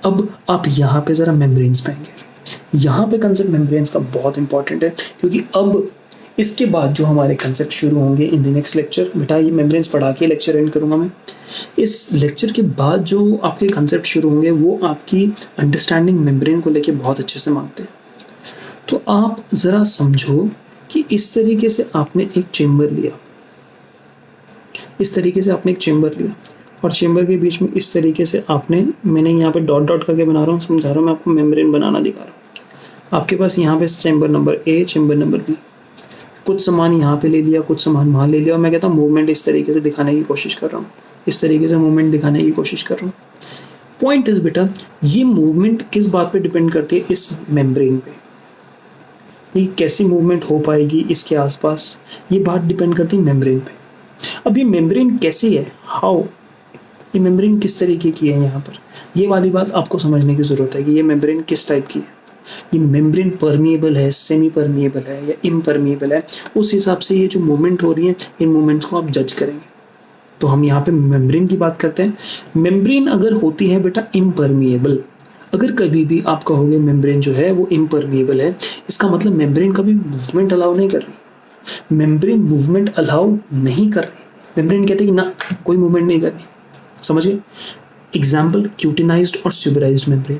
अब आप यहाँ पे जरा मेम्ब्रेन्स पे आएंगे। यहाँ पे कंसेप्ट मेम्ब्रेन्स का बहुत इंपॉर्टेंट है क्योंकि अब इसके बाद जो हमारे कंसेप्ट शुरू होंगे इन द नेक्स्ट लेक्चर, बेटा ये मेम्ब्रेन्स पढ़ा के लेक्चर एंड करूँगा मैं। इस लेक्चर के बाद जो आपके कंसेप्ट शुरू होंगे वो आपकी अंडरस्टैंडिंग मेम्ब्रेन को लेके बहुत अच्छे से मांगते हैं। तो आप ज़रा समझो कि इस तरीके से आपने एक चेम्बर लिया, इस तरीके से आपने एक चेम्बर लिया और चेम्बर के बीच में इस तरीके से आपने, मैंने यहाँ पे डॉट डॉट करके बना रहा हूँ, समझा रहा हूँ मैं आपको, मेम्ब्रेन बनाना दिखा रहा हूँ। आपके पास यहाँ पे chamber number A, chamber number B, कुछ सामान यहाँ पे ले लिया, कुछ सामान वहाँ ले लिया और मैं कहता हूँ मूवमेंट इस तरीके से दिखाने की कोशिश कर रहा हूँ, इस तरीके से मूवमेंट दिखाने की कोशिश कर रहा हूँ। पॉइंट इज बेटा, ये मूवमेंट किस बात पे डिपेंड करती है? इस मेम्ब्रेन पे। ये कैसी मूवमेंट हो पाएगी इसके आसपास, ये बात डिपेंड करती है मेम्ब्रेन पे। अब ये मेम्ब्रेन कैसी है, हाउ, ये मेम्ब्रेन किस तरीके की है, यहाँ पर ये वाली बात आपको समझने की जरूरत है कि ये मेम्ब्रेन किस टाइप की है। ये मेम्ब्रेन परमिएबल है, सेमी परमिएबल है या इम्परमिएबल है, उस हिसाब से ये जो मूवमेंट हो रही है इन मूवमेंट्स को आप जज करेंगे। तो हम यहाँ पे मेम्ब्रेन की बात करते हैं। मेम्ब्रेन अगर होती है बेटा इम्परमिएबल, अगर कभी भी आप कहोगे मेम्ब्रेन जो है वो इम्परमिएबल है, इसका मतलब मेम्ब्रेन कभी मूवमेंट अलाउ नहीं कर रही। मेम्ब्रेन मूवमेंट अलाउ नहीं कर रही, मेम्ब्रेन कहते हैं कि ना कोई मूवमेंट नहीं करनी। समझिए, एग्जाम्पल क्यूटिनाइज्ड और स्यूबराइज्ड मेम्ब्रेन।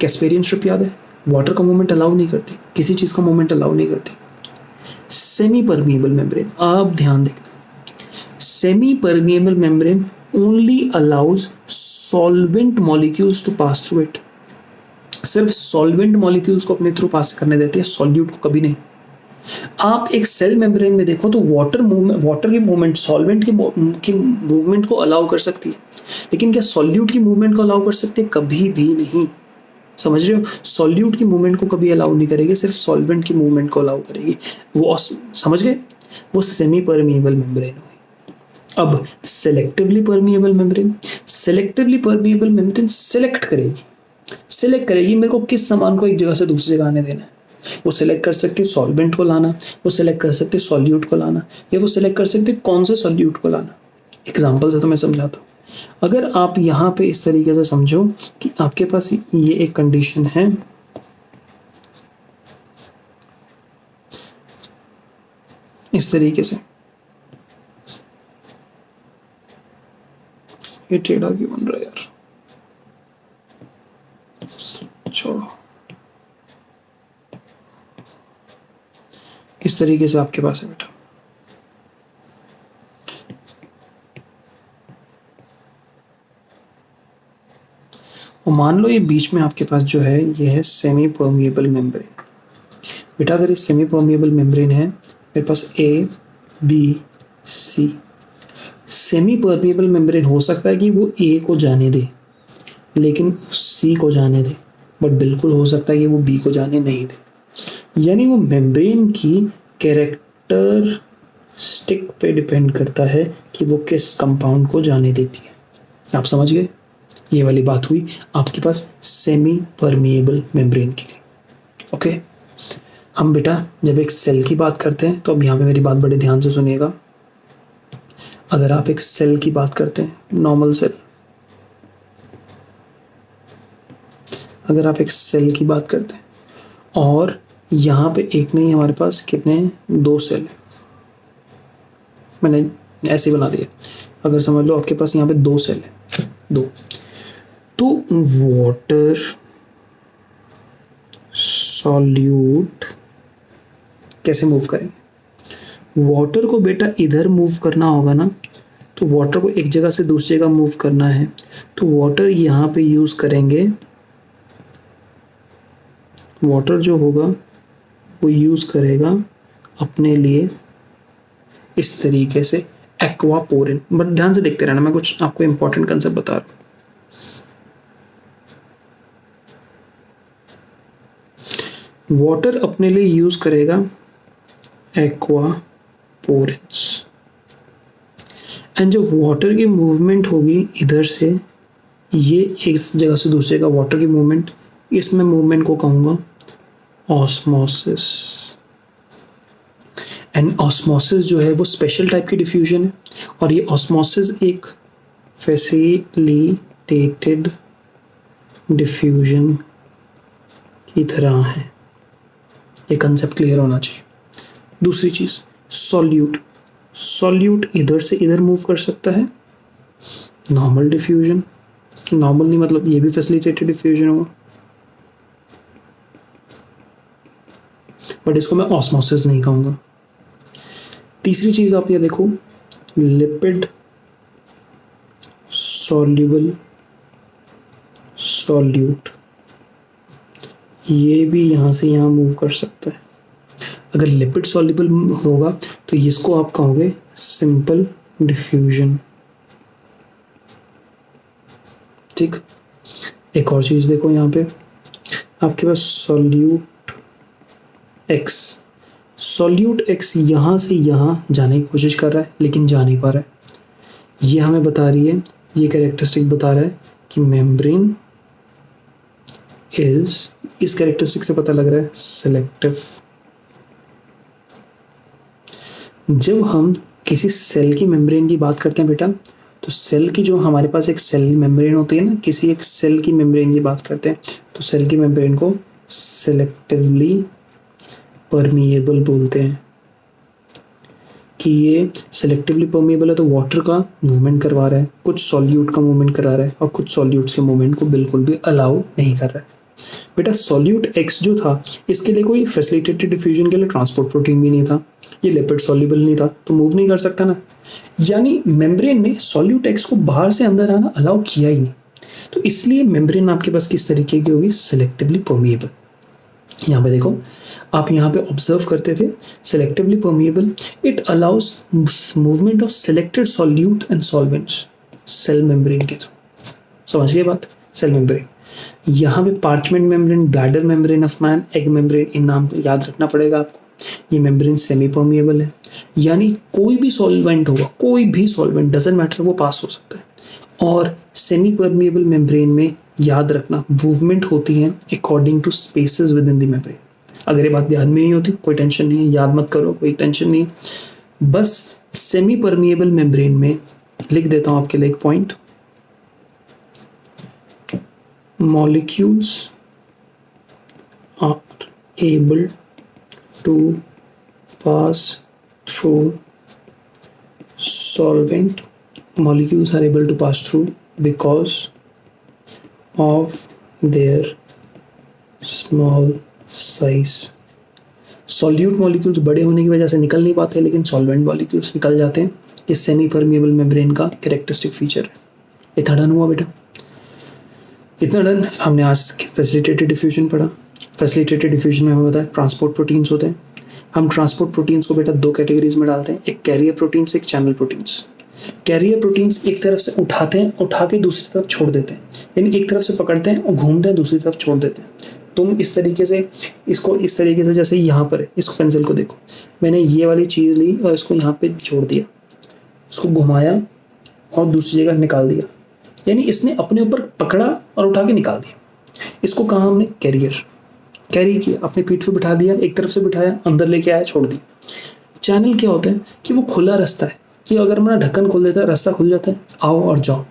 कैस्पेरियन स्ट्रिप याद है, वाटर का मूवमेंट अलाउ नहीं करती, किसी चीज का मूवमेंट अलाउ नहीं करती। सेमी परमिएबल मेम्ब्रेन, आप ध्यान देखना, semi permeable membrane only allows solvent molecules to pass through it. सिर्फ सॉल्वेंट मॉलिक्यूल्स को अपने थ्रू पास करने देते हैं, सॉल्यूट को कभी नहीं। आप एक सेल मेम्ब्रेन में देखो तो वाटर की मूवमेंट सॉल्वेंट की मूवमेंट को अलाउ कर सकती है, लेकिन क्या सॉल्यूट की मूवमेंट को अलाउ कर सकती है? कभी भी नहीं। समझ रहे हो, सॉल्यूट की मूवमेंट को कभी अलाउ नहीं करेगी, सिर्फ सॉल्वेंट की मूवमेंट को अलाउ करेगी। वो समझ गए, वो सेमी परमिएबल मेम्ब्रेन हुई। अब selectively permeable membrane, selectively permeable membrane select करेगी मेरे को किस सामान को एक जगह से दूसरी जगह आने देना है। वो सिलेक्ट कर सकती है सॉल्वेंट को लाना, वो सिलेक्ट कर सकती है सॉल्यूट को लाना, या वो सिलेक्ट कर सकती है कौन से सॉल्यूट को लाना। एग्जाम्पल से तो मैं समझाता हूँ। अगर आप यहाँ पे इस तरीके से समझो कि आपके पास ये एक कंडीशन है, इस तरीके से, ये टेढ़ा क्यों बन रहा है यार, छोड़ो। इस तरीके से आपके पास है बेटा, और मान लो ये बीच में आपके पास जो है ये है सेमी परमिएबल मेम्ब्रेन। बेटा अगर ये सेमी परमिएबल मेम्ब्रेन है, मेरे पास A B C, semi permeable membrane हो सकता है कि वो ए को जाने दे लेकिन सी को जाने दे, बट बिल्कुल हो सकता है कि वो बी को जाने नहीं दे। यानी वो मेम्ब्रेन की कैरेक्टरिस्टिक पे डिपेंड करता है कि वो किस कंपाउंड को जाने देती है। आप समझ गए, ये वाली बात हुई आपके पास सेमी परमिएबल मेम्ब्रेन के लिए। ओके, हम बेटा जब एक सेल की बात करते हैं तो अब यहाँ पे मेरी बात बड़े ध्यान से सुनिएगा। अगर आप एक सेल की बात करते हैं, नॉर्मल सेल, अगर आप एक सेल की बात करते हैं और यहाँ पे एक नहीं, हमारे पास कितने हैं, 2 सेल है, मैंने ऐसे बना दिया। अगर समझ लो आपके पास यहाँ पे 2 सेल है, 2, तो वाटर सॉल्यूट कैसे मूव करेंगे? वाटर को बेटा इधर मूव करना होगा ना, तो वाटर को एक जगह से दूसरी जगह मूव करना है, तो वाटर यहाँ पे यूज करेंगे, वाटर जो होगा वो यूज करेगा अपने लिए इस तरीके से एक्वापोरिन। बट ध्यान से देखते रहना, मैं कुछ आपको इंपॉर्टेंट कंसेप्ट बता रहा हूं। वाटर अपने लिए यूज करेगा एक्वापोरिन्स, एंड जो वाटर की मूवमेंट होगी इधर से, ये एक जगह से दूसरे का वाटर की मूवमेंट, इसमें मूवमेंट को कहूंगा ऑस्मोसिस। एंड ऑस्मोसिस जो है वो स्पेशल टाइप की डिफ्यूजन है, और ये ऑस्मोसिस एक फैसिलिटेटेड डिफ्यूजन की तरह है। ये कंसेप्ट क्लियर होना चाहिए। दूसरी चीज, सॉल्यूट, सॉल्यूट इधर से इधर मूव कर सकता है, नॉर्मल डिफ्यूजन, नॉर्मल नहीं मतलब ये भी फैसिलिटेटेड डिफ्यूजन होगा, बट इसको मैं ऑस्मोसिस नहीं कहूंगा। तीसरी चीज आप ये देखो, लिपिड सॉल्युबल सॉल्यूट, ये भी यहां से यहां मूव कर सकता है। अगर लिपिड सॉल्युबल होगा तो इसको आप कहोगे सिंपल डिफ्यूजन। ठीक, एक और चीज़ देखो यहाँ पे आपके पास सॉल्यूट एक्स यहाँ से यहाँ जाने की कोशिश कर रहा है लेकिन जा नहीं पा रहा है। ये हमें बता रही है, ये कैरेक्टरिस्टिक बता रहा है कि मेम्ब्रेन इस कैरेक्टरिस्टिक से पता लग रहा है सेलेक्टिव। जब हम किसी सेल की मेम्ब्रेन की बात करते हैं बेटा, तो सेल की जो हमारे पास एक सेल मेम्ब्रेन होती है ना, किसी एक सेल की मेम्ब्रेन की बात करते हैं तो सेल की मेम्ब्रेन को सेलेक्टिवली परमिएबल बोलते हैं। कि ये सेलेक्टिवली परमिएबल है तो वाटर का मूवमेंट करवा रहा है, कुछ सॉल्यूट का मूवमेंट करा रहा है और कुछ सॉल्यूट्स के मूवमेंट को बिल्कुल भी अलाउ नहीं कर रहा है। बेटा सॉल्यूट एक्स जो था इसके लिए कोई फैसिलिटेटेड डिफ्यूजन के लिए ट्रांसपोर्ट प्रोटीन भी नहीं था, ये लिपिड सॉल्युबल नहीं था तो मूव नहीं कर सकता ना, यानी मेम्ब्रेन ने सॉल्यूट एक्स को बाहर से अंदर आना अलाउ किया ही नहीं। तो इसलिए मेम्ब्रेन आपके पास किस तरीके की होगी, सिलेक्टिवली परमिएबल। यहाँ पे देखो, आप यहाँ पे ऑब्जर्व करते थे selectively permeable, it allows movement of selected solute and solvents cell membrane के थ्रू। समझ गए बात, सेल मेम्ब्रेन। यहाँ पे parchment membrane, bladder membrane of man, egg membrane, इन नाम को याद रखना पड़ेगा आपको। ये मेम्ब्रेन सेमी परमिएबल है, यानी कोई भी सॉल्वेंट होगा, कोई भी सॉल्वेंट डजंट मैटर, वो पास हो सकता है। और सेमी परमिएबल मेम्ब्रेन में याद रखना मूवमेंट होती है according to spaces within the membrane. अगर ये बात ध्यान में नहीं होती कोई टेंशन नहीं है, याद मत करो, कोई टेंशन नहीं। बस सेमी परमिएबल मेम्ब्रेन में लिख देता हूं आपके लिए एक point, molecules are able to pass through solvent. Molecules are able to pass through because of their small size. Solute molecules बड़े होने की वजह से निकल नहीं पाते, लेकिन सॉल्वेंट मॉलिक्यूल्स निकल जाते हैं। ये सेमी परमिएबल मेम्ब्रेन का कैरेक्टरिस्टिक फीचर है। इतना डन हुआ बेटा, इतना डन। हमने आज फैसिलिटेटेड डिफ्यूजन पढ़ा। फैसिलिटेटेड डिफ्यूजन में हमें पता है ट्रांसपोर्ट प्रोटीन्स होते हैं। हम ट्रांसपोर्ट प्रोटीन्स को बेटा दो कैटेगरीज में डालते हैं, एक कैरियर प्रोटीन्स, एक चैनल प्रोटीन्स। कैरियर प्रोटीन्स एक तरफ से उठाते हैं, उठा के दूसरी तरफ छोड़ देते हैं, यानी एक तरफ से पकड़ते हैं और घूमते हैं, दूसरी तरफ छोड़ देते हैं। तुम इस तरीके से इसको, इस तरीके से जैसे यहाँ पर है, इसको पेंसिल को देखो, मैंने ये वाली चीज़ ली और इसको यहाँ पे छोड़ दिया, इसको घुमाया और दूसरी जगह निकाल दिया, यानी इसने अपने ऊपर पकड़ा और उठा के निकाल दिया। इसको कहा हमने कैरियर, कैरी किया, अपने पीठ पे बिठा लिया, एक तरफ से बिठाया, अंदर लेके आया, छोड़ दिया। चैनल क्या होता है कि वो खुला रास्ता है, कि अगर हमारा ढक्कन खोल देता है रास्ता खुल जाता है, आओ और जाओ।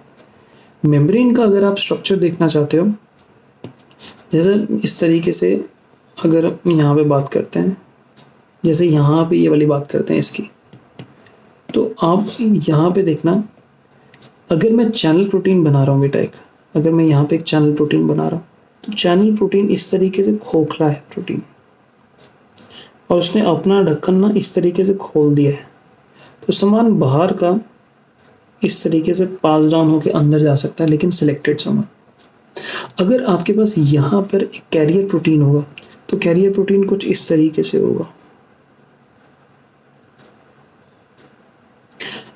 मेम्ब्रेन का अगर आप स्ट्रक्चर देखना चाहते हो, जैसे इस तरीके से अगर यहाँ पे बात करते हैं, जैसे यहाँ पे ये वाली बात करते हैं इसकी, तो आप यहाँ पे देखना, अगर मैं चैनल प्रोटीन बना रहा हूँ बेटा एक, अगर मैं यहाँ पे एक चैनल प्रोटीन बना रहा हूँ, तो चैनल प्रोटीन इस तरीके से खोखला है प्रोटीन, और उसने अपना ढक्कन ना इस तरीके से खोल दिया है, तो सामान बाहर का इस तरीके से पास डाउन होकर अंदर जा सकता है, लेकिन सिलेक्टेड सामान। अगर आपके पास यहाँ पर एक कैरियर प्रोटीन होगा, तो कैरियर प्रोटीन कुछ इस तरीके से होगा।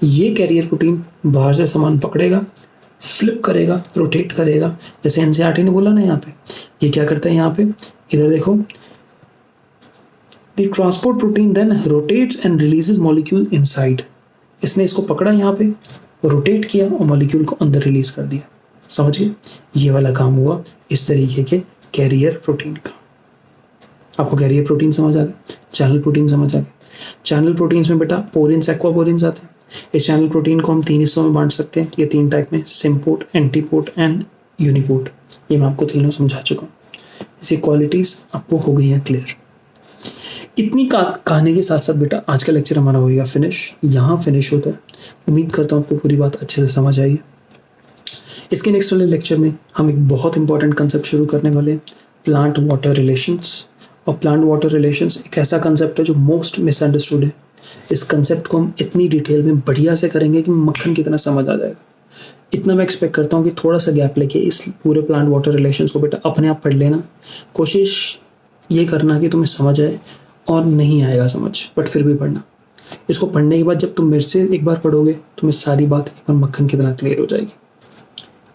ये कैरियर प्रोटीन बाहर से सामान पकड़ेगा, फ्लिप करेगा, रोटेट करेगा, जैसे एनसीईआरटी ने बोला ना, यहाँ पे ये क्या करता है, यहाँ पे इधर देखो, the transport protein then rotates and releases molecule inside. इसने इसको पकड़ा, यहाँ पे रोटेट किया और मॉलिक्यूल को अंदर रिलीज कर दिया। समझ गए, ये वाला काम हुआ इस तरीके के कैरियर प्रोटीन का। आपको कैरियर प्रोटीन समझ आ गया, चैनल प्रोटीन समझ आ गया। चैनल प्रोटीन्स में बेटा पोरिन्स, एक्वापोरिन्स आते हैं। इस चैनल प्रोटीन को हम तीन हिस्सों में बांट सकते हैं, ये तीन टाइप में, सिम्पोर्ट, एंटीपोर्ट एंड यूनिपोर्ट। ये मैं आपको तीनों समझा चुका हूँ। इसकी क्वालिटीज आपको हो गई हैं क्लियर। इतनी कहानी के साथ साथ बेटा आज का लेक्चर हमारा होगा फिनिश, यहाँ फिनिश होता है। उम्मीद करता हूँ आपको पूरी बात अच्छे से समझ आई है। इसके नेक्स्ट वाले लेक्चर में हम एक बहुत इंपॉर्टेंट कंसेप्ट शुरू करने वाले हैं, प्लांट वाटर रिलेशंस। और प्लांट वाटर रिलेशंस एक ऐसा कंसेप्ट है जो मोस्ट मिसअंडरस्टूड है। इस कंसेप्ट को हम इतनी डिटेल में बढ़िया से करेंगे कि मक्खन की तरह समझ आ जाएगा। इतना मैं एक्सपेक्ट करता हूँ कि थोड़ा सा गैप लेके इस पूरे प्लांट वाटर रिलेशंस को बेटा अपने आप पढ़ लेना। कोशिश ये करना कि तुम्हें समझ आए, और नहीं आएगा समझ बट फिर भी पढ़ना। इसको पढ़ने के बाद जब तुम मेरे से एक बार पढ़ोगे, तुम्हें सारी बात एक बार मक्खन की तरह क्लियर हो जाएगी।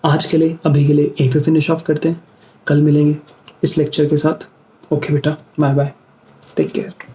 आज के लिए, अभी के लिए यहीं पे फिनिश ऑफ करते हैं। कल मिलेंगे इस लेक्चर के साथ। ओके बेटा, बाय बाय, टेक केयर।